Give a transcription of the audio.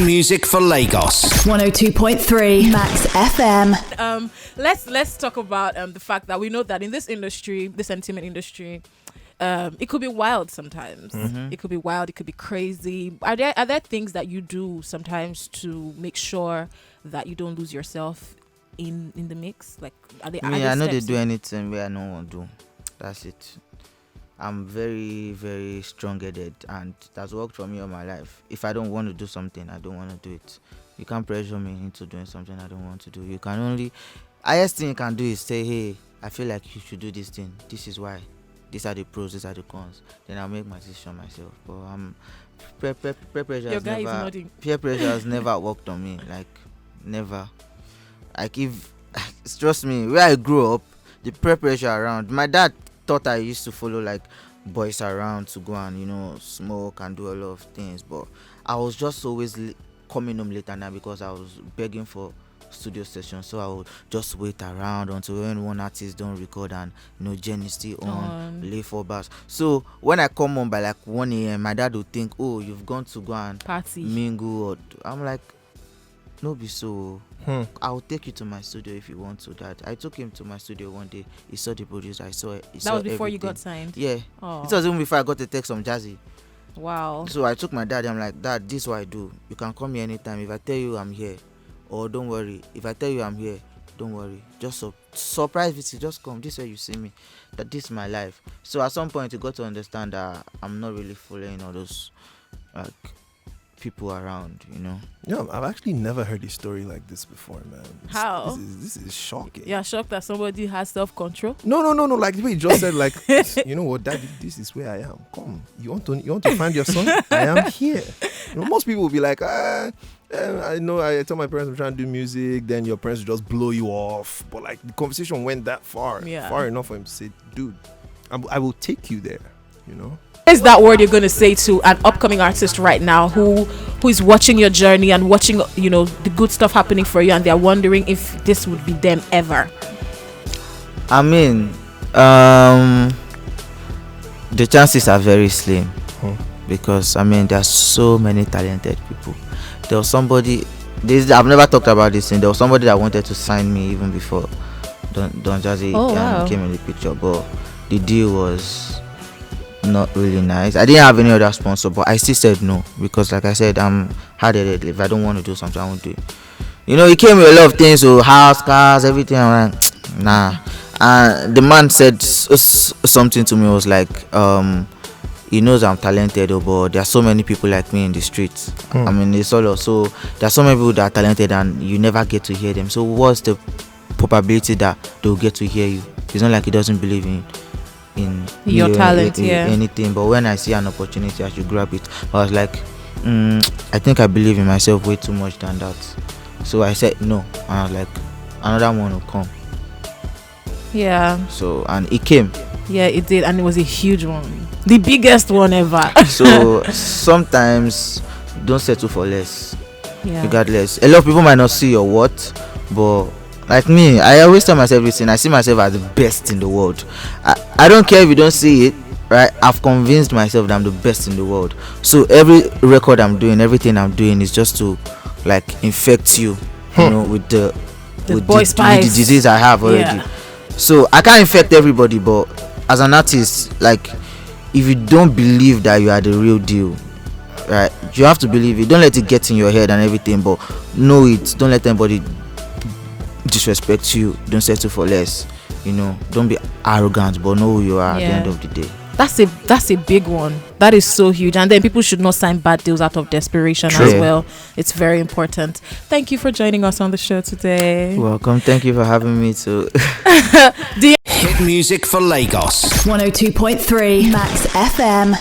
music for Lagos. 102.3 Max FM. Let's talk about the fact that we know that in this industry, this entertainment industry, it could be wild sometimes. It could be wild. It could be crazy. Are there things that you do sometimes to make sure that you don't lose yourself in the mix? Like, I know they do anything where I don't want to do. That's it. I'm very, very strong-headed, and that's worked for me all my life. If I don't want to do something, I don't want to do it. You can't pressure me into doing something I don't want to do. You can only... highest thing you can do is say, hey, I feel like you should do this thing. This is why. These are the pros, these are the cons. Then I'll make my decision myself. But peer pressure has never worked on me. Like, never. Like, if... trust me, where I grew up, the peer pressure around... My dad thought I used to follow like boys around to go and smoke and do a lot of things, but I was just always coming home late at night because I was begging for studio sessions. So I would just wait around until when one artist don't record and Jenny still on lay 4 bars. So when I come home by like 1 a.m, my dad would think, oh, you've gone to go and party, mingle, or I'm like, no be so. I'll take you to my studio if you want to. That I took him to my studio one day. He saw the producer. I saw it. That was before you got signed. Yeah. It was even before I got a text from Jazzy. Wow. So I took my dad. I'm like, Dad, this is what I do. You can call me anytime. If I tell you I'm here, or don't worry. If I tell you I'm here, don't worry. Just surprise visit. Just come. This is where you see me. That this is my life. So at some point you got to understand that I'm not really following all those like people around, Yeah, I've actually never heard a story like this before, man. How? This is shocking. You're shocked that somebody has self-control? No. Like the way you just said, like, you know what, Daddy, this is where I am. Come, you want to find your son? I am here. Most people will be like, I know. I tell my parents I'm trying to do music. Then your parents will just blow you off. But like the conversation went that far enough for him to say, dude, I will take you there. Is that word you're going to say to an upcoming artist right now who is watching your journey and watching the good stuff happening for you, and they're wondering if this would be them ever? I mean, the chances are very slim because there are so many talented people. There was somebody, I've never talked about this thing. There was somebody that wanted to sign me even before Donjazzy came in the picture, but the deal was not really nice. I didn't have any other sponsor, but I still said no because, like I said, I'm hard-headed. If I don't want to do something, I won't do it. He came with a lot of things, so house, cars, everything. I'm like, nah. And the man said something to me. Was like, he knows I'm talented, but there are so many people like me in the streets. It's all so there are so many people that are talented, and you never get to hear them. So what's the probability that they'll get to hear you? It's not like he doesn't believe in your talent, anything, but when I see an opportunity I should grab it. I was like, I think I believe in myself way too much than that, so I said no, and I was like, another one will come. So, and it came. It did, and it was a huge one, the biggest one ever. So sometimes don't settle for less, regardless. A lot of people might not see your worth, but like me, I always tell myself this thing. I see myself as the best in the world. I don't care if you don't see it, right? I've convinced myself that I'm the best in the world. So every record I'm doing, everything I'm doing is just to like infect you, with the disease I have already. So I can't infect everybody, but as an artist, like if you don't believe that you are the real deal, right? You have to believe it. Don't let it get in your head and everything, but know it. Don't let anybody disrespect you. Don't settle for less. Don't be arrogant, but know who you are at the end of the day. That's a big one. That is so huge. And then people should not sign bad deals out of desperation as well. It's very important. Thank you for joining us on the show today. Welcome. Thank you for having me too. Hit music for Lagos. 102.3 Max FM.